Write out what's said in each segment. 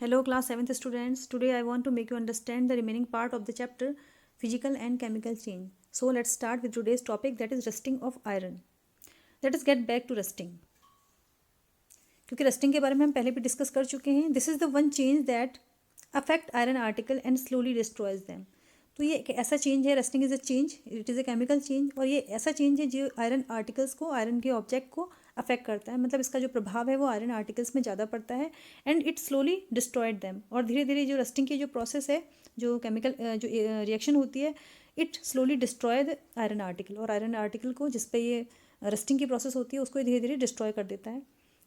Hello class 7th students. Today I want to make you understand the remaining part of the chapter physical and chemical change. So let's start with today's topic, that is rusting of iron. Let us get back to rusting. क्योंकि rusting के बारे में हम पहले भी discuss कर चुके हैं. This is the one change that affect iron article and slowly destroys them. तो ये एक ऐसा चेंज है, rusting is a change, it is a chemical change, और ये ऐसा चेंज है जो आयरन आर्टिकल्स को, आयरन के ऑब्जेक्ट को अफेक्ट करता है. मतलब इसका जो प्रभाव है वो आयरन आर्टिकल्स में ज़्यादा पड़ता है and it slowly destroyed them. और धीरे धीरे जो रस्टिंग की जो प्रोसेस है, जो केमिकल जो रिएक्शन होती है, it slowly destroy the iron article. और आयरन आर्टिकल को जिस पे ये रस्टिंग की प्रोसेस होती है उसको धीरे धीरे डिस्ट्रॉय कर देता है.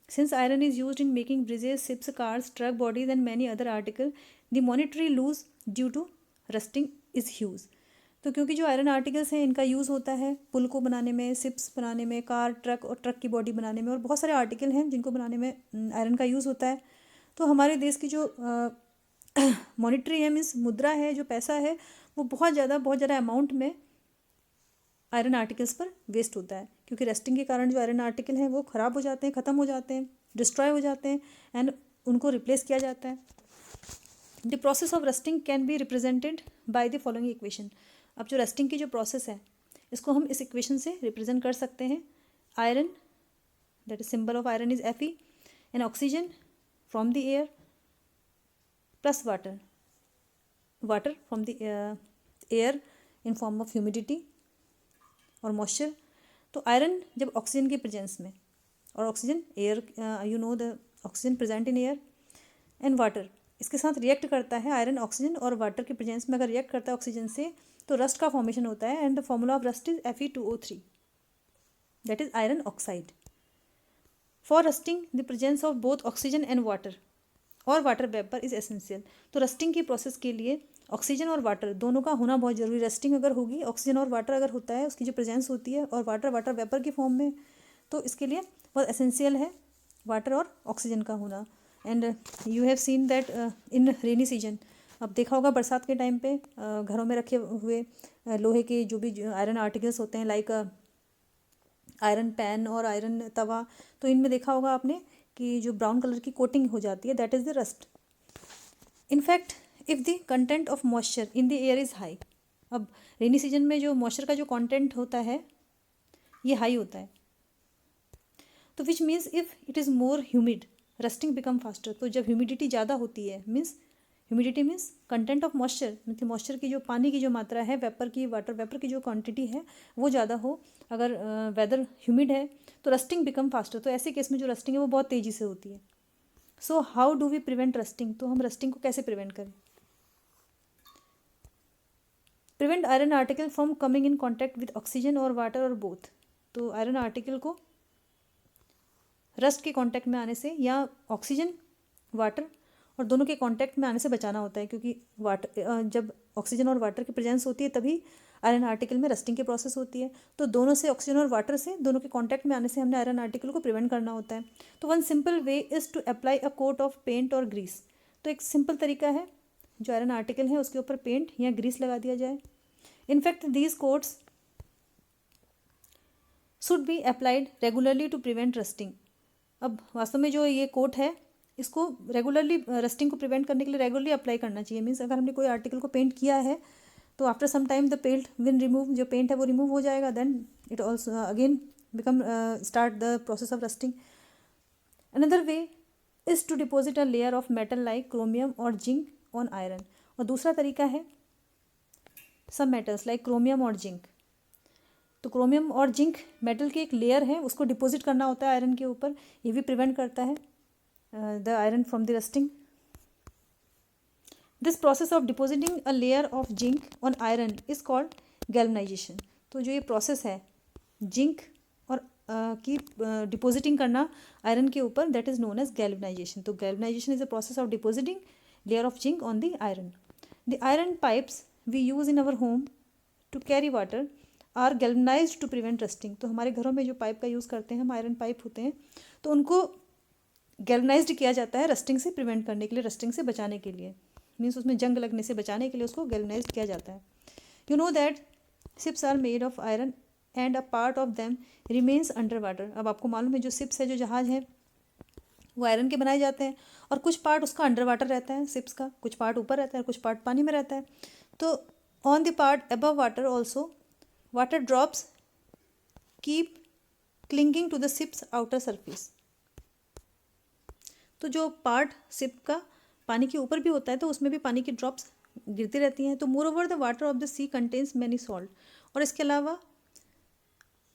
Since iron is used in making bridges, ships, cars, truck bodies and many other articles, the monetary loss due to rusting is huge. तो क्योंकि जो आयरन आर्टिकल्स हैं इनका यूज़ होता है पुल को बनाने में, शिप्स बनाने में, कार, ट्रक और ट्रक की बॉडी बनाने में, और बहुत सारे आर्टिकल हैं जिनको बनाने में आयरन का यूज़ होता है. तो हमारे देश की जो मॉनिटरी है, मीन्स मुद्रा है, जो पैसा है, वो बहुत ज़्यादा अमाउंट में आयरन आर्टिकल्स पर वेस्ट होता है. क्योंकि रस्टिंग के कारण जो आयरन आर्टिकल हैं वो ख़राब हो जाते हैं, ख़त्म हो जाते हैं, डिस्ट्रॉय हो जाते हैं एंड उनको रिप्लेस किया जाता है. The process of rusting can be represented by the following equation. अब जो रस्टिंग की जो प्रोसेस है इसको हम इस इक्वेशन से रिप्रेजेंट कर सकते हैं. Iron, that is symbol of iron is Fe, and oxygen from the air plus water from the air in form of humidity और मॉइस्चर. तो आयरन जब ऑक्सीजन की प्रेजेंस में, और oxygen air, you know the oxygen present in air and water, इसके साथ react करता है. आयरन ऑक्सीजन और वाटर की प्रेजेंस में अगर रिएक्ट करता है ऑक्सीजन से, तो रस्ट का फॉर्मेशन होता है and the formula of rust is Fe2O3, that is iron oxide. For rusting the presence of both oxygen and water और वाटर वेपर इज एसेंशियल. तो रस्टिंग की प्रोसेस के लिए ऑक्सीजन और वाटर दोनों का होना बहुत जरूरी. रस्टिंग अगर होगी, ऑक्सीजन और वाटर अगर होता है, उसकी जो प्रेजेंस होती है, और वाटर वेपर की फॉर्म में, तो इसके लिए बहुत एसेंशियल है वाटर और ऑक्सीजन का होना. And you have seen that in rainy season, अब देखा होगा बरसात के टाइम पे घरों में रखे हुए लोहे के जो भी आयरन आर्टिकल्स होते हैं, लाइक आयरन पैन और आयरन तवा, तो इनमें देखा होगा आपने कि जो ब्राउन कलर की कोटिंग हो जाती है, that is the rust. In fact if the content of moisture in the air is high, अब रेनी सीजन में जो मॉइस्चर का जो कंटेंट होता है ये हाई होता है, तो which means if it is more humid, rusting become faster. तो जब ह्यूमिडिटी ज़्यादा होती है, means humidity means content of moisture, मतलब मॉइस्चर की जो पानी की जो मात्रा है, वेपर की, वाटर वेपर की जो क्वांटिटी है वो ज़्यादा हो, अगर वेदर ह्यूमिड है, तो रस्टिंग बिकम फास्टर. तो ऐसे केस में जो रस्टिंग है वो बहुत तेज़ी से होती है. So how do we prevent rusting. तो हम रस्टिंग को कैसे प्रिवेंट करें? Prevent iron article from coming in contact with oxygen और वाटर और बोथ. तो आयरन आर्टिकल को रस्ट के कांटेक्ट में आने से, या ऑक्सीजन, वाटर और दोनों के कांटेक्ट में आने से बचाना होता है. क्योंकि वाटर, जब ऑक्सीजन और वाटर की प्रेजेंस होती है तभी आयरन आर्टिकल में रस्टिंग की प्रोसेस होती है. तो दोनों से, ऑक्सीजन और वाटर से, दोनों के कांटेक्ट में आने से हमने आयरन आर्टिकल को प्रिवेंट करना होता है. तो one simple way is to apply a coat of paint और ग्रीस. तो एक सिंपल तरीका है, जो आयरन आर्टिकल है उसके ऊपर पेंट या ग्रीस लगा दिया जाए. In fact these coats should be applied regularly to prevent rusting. अब वास्तव में जो ये कोट है इसको रेगुलरली रस्टिंग को प्रिवेंट करने के लिए रेगुलरली अप्लाई करना चाहिए. मीन्स अगर हमने कोई आर्टिकल को पेंट किया है तो after some time the paint will remove, जो पेंट है वो रिमूव हो जाएगा, then it also again become start the process of rusting. Another way is to deposit a layer of metal like chromium और zinc on iron. और दूसरा तरीका है सब मेटल्स लाइक क्रोमियम और जिंक. तो क्रोमियम और जिंक मेटल की एक लेयर है, उसको डिपॉजिट करना होता है आयरन के ऊपर. ये भी प्रिवेंट करता है the iron from the rusting. This process of depositing a layer of zinc on iron is called galvanization. तो जो ये प्रोसेस है जिंक और की डिपॉजिटिंग करना आयरन के ऊपर, that is known as galvanization. तो galvanization is a process of depositing layer of zinc on the iron. The iron pipes we use in our home to carry water are galvanized to prevent rusting. तो हमारे घरों में जो pipe का use करते हैं हम, आयरन पाइप होते हैं, तो उनको गैल्वनाइज्ड किया जाता है रस्टिंग से प्रिवेंट करने के लिए, रस्टिंग से बचाने के लिए. मीन्स उसमें जंग लगने से बचाने के लिए उसको गैल्वनाइज्ड किया जाता है. You know that ships are made of iron and a part of them remains under water. अब आपको मालूम है जो शिप्स है, जो जहाज़ है, वो आयरन के बनाए जाते हैं, और कुछ पार्ट उसका अंडर वाटर रहता है शिप्स का, कुछ पार्ट ऊपर रहता है, कुछ पार्ट पानी में रहता है। तो on the part above water also water drops keep clinging to the ships outer surface. तो जो पार्ट शिप का पानी के ऊपर भी होता है तो उसमें भी पानी की ड्रॉप्स गिरती रहती हैं। तो moreover the water of the sea contains many salt, और इसके अलावा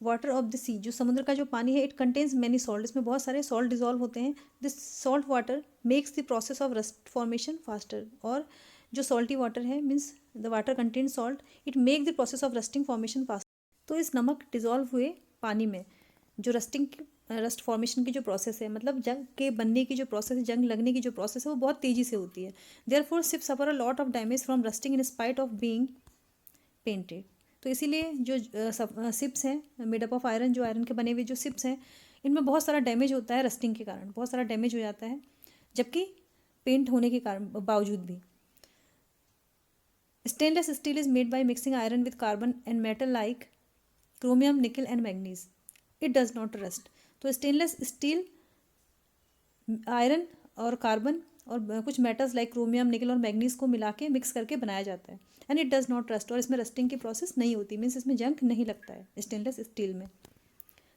वाटर ऑफ द सी, जो समुद्र का जो पानी है, इट कंटेन्स मैनी सॉल्ट, इसमें बहुत सारे सॉल्ट डिजॉल्व होते हैं। This salt water makes the process of rust formation faster, और जो सॉल्टी वाटर है means the water contain salt, it make the process of rusting formation fast. तो इस नमक डिजॉल्व हुए पानी में जो रस्ट फॉर्मेशन की जो प्रोसेस है, मतलब जंग के बनने की जो प्रोसेस है, जंग लगने की जो प्रोसेस है, वो बहुत तेज़ी से होती है। Therefore ship suffer a lot of damage from rusting in spite of being painted. तो इसीलिए जो शिप्स हैं मेड अप ऑफ आयरन, जो आयरन के बने हुए जो शिप्स हैं, इनमें बहुत सारा डैमेज होता है रस्टिंग के कारण, बहुत सारा डैमेज हो जाता है, जबकि पेंट होने के कारण बावजूद भी। Stainless steel is made by mixing iron with carbon and metal like chromium, निकल and manganese, it does not rust. तो स्टेनलेस स्टील आयरन और कार्बन और कुछ मेटल्स लाइक क्रोमियम, निकल और मैग्नीज को मिला के मिक्स करके बनाया जाता है। And it does not rust, और इसमें रस्टिंग की प्रोसेस नहीं होती, मीन्स इसमें जंग नहीं लगता है स्टेनलेस स्टील में।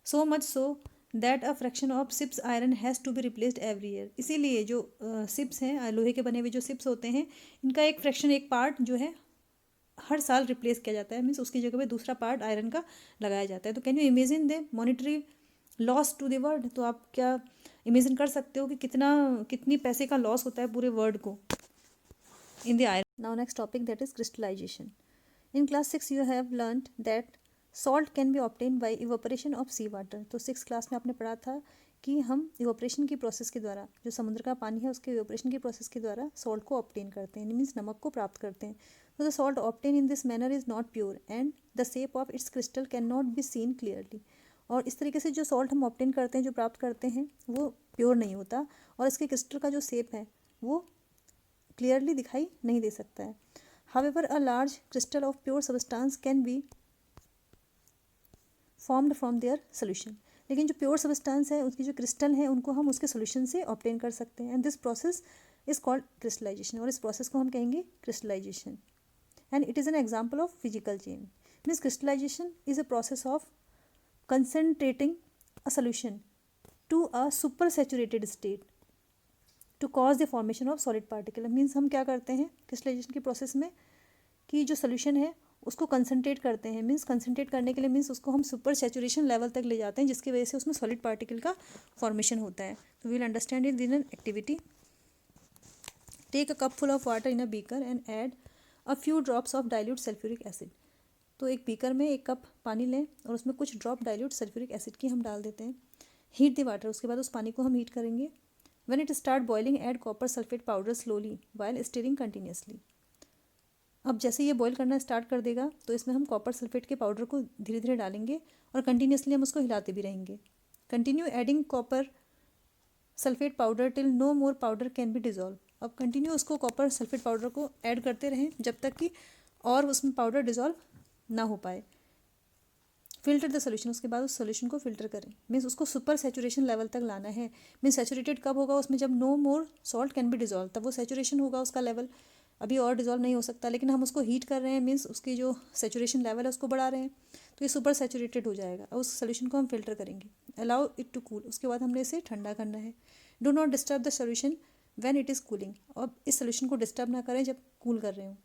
So much so that a fraction of ships iron has to be replaced every year. इसीलिए जो शिप्स हैं, लोहे के बने हुए जो शिप्स होते हैं, इनका एक फ्रैक्शन, एक पार्ट जो है हर साल रिप्लेस किया जाता है, मीन्स उसकी जगह पे दूसरा पार्ट आयरन का लगाया जाता है। तो can you imagine the monetary loss to the world. तो आप क्या इमेजिन कर सकते हो कि कितनी पैसे का लॉस होता है पूरे वर्ल्ड को in the iron. Now next topic that is crystallization. In class 6 you have learned that salt can be obtain by evaporation of sea water. तो 6th क्लास में आपने पढ़ा था कि हम इवोपरेशन की प्रोसेस के द्वारा, जो समुद्र का पानी है उसके इवोपरेशन की प्रोसेस के द्वारा सॉल्ट को ऑब्टेन करते हैं, मीन्स नमक को प्राप्त करते हैं। तो the salt obtain in this manner is not pure and the shape of its crystal can not be seen clearly. और इस तरीके से जो सॉल्ट हम ऑब्टेन करते हैं, जो प्राप्त करते हैं, वो प्योर नहीं होता, और इसके क्रिस्टल का जो शेप है वो क्लियरली दिखाई नहीं दे सकता है। However a large crystal of pure substance can be formed from their solution. लेकिन जो प्योर सबस्टांस है, उसकी जो क्रिस्टल है, उनको हम उसके सोल्यूशन से ऑब्टेन कर सकते हैं। And this process is called crystallization, और इस प्रोसेस को हम कहेंगे crystallization. And it is an example of physical change. Means crystallization is a process of concentrating a solution to a super saturated state to cause the formation of solid particle। Means हम क्या करते हैं crystallisation की process में कि जो solution है उसको कंसनट्रेट करते हैं, मीन्स कंसनट्रेट करने के लिए मीन्स उसको हम सुपर सैचुरेशन लेवल तक ले जाते हैं, जिसकी वजह से उसमें सॉलिड पार्टिकल का फॉर्मेशन होता है। तो we will understand it in an activity. Take a cup full of water in a beaker and add a few drops of dilute sulphuric acid. तो एक बीकर में एक कप पानी लें और उसमें कुछ ड्रॉप डाइल्यूट सल्फ्यूरिक एसिड की हम डाल देते हैं। हीट द वाटर, उसके बाद उस पानी को हम हीट करेंगे। When it start boiling add copper sulphate powder slowly while steering continuously. अब जैसे ये बॉईल करना स्टार्ट कर देगा तो इसमें हम कॉपर सल्फेट के पाउडर को धीरे धीरे डालेंगे और कंटिन्यूसली हम उसको हिलाते भी रहेंगे। Continue adding copper sulphate powder till no more powder can be dissolve. अब कंटिन्यू उसको कॉपर सल्फेट पाउडर को ऐड करते रहें जब तक कि और उसमें पाउडर डिजॉल्व ना हो पाए। फिल्टर द सोल्यूशन, उसके बाद उस सोल्यूशन को फिल्टर करें, मीन्स उसको सुपर सैचुरेशन लेवल तक लाना है। मीन्स सैचुरेटेड कब होगा उसमें, जब no more salt can be dissolve, तब वो सैचुरेशन होगा उसका लेवल, अभी और डिजॉल्व नहीं हो सकता, लेकिन हम उसको हीट कर रहे हैं, मीन्स उसकी जो सैचुरेशन लेवल है उसको बढ़ा रहे हैं, तो ये सुपर सैचुरेटेड हो जाएगा। और उस सोल्यूशन को हम फिल्टर करेंगे। अलाउ इट टू कूल, उसके बाद हमने इसे ठंडा करना है। Do not disturb the solution when it is cooling, और इस सोल्यूशन को डिस्टर्ब ना करें जब कूल कर रहे हो।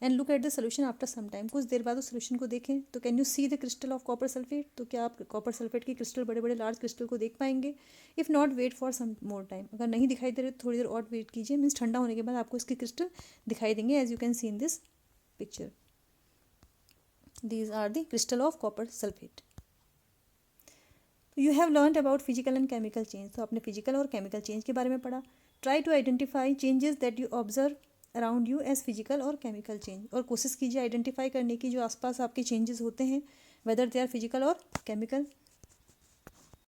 And look at the solution after some time, कुछ देर बाद उस सोल्यूशन को देखें तो can you see the crystal of copper sulphate, तो क्या आप कॉपर सल्फेट की क्रिस्टल, बड़े बड़े लार्ज क्रिस्टल को देख पाएंगे। If not wait for some more time, अगर नहीं दिखाई दे रहे तो थोड़ी देर और वेट कीजिए, मीन्स ठंडा होने के बाद आपको इसके क्रिस्टल दिखाई देंगे, as you can see in this picture. These are the crystal of copper sulphate. You have learn about physical and chemical change, तो आपने फिजिकल और केमिकल चेंज के बारे में पढ़ा। Try to identify changes that you observe around you as physical और chemical change, और कोशिश कीजिए आइडेंटिफाई करने की जो आसपास आपके चेंजेस होते हैं, वेदर दे आर फिजिकल और केमिकल।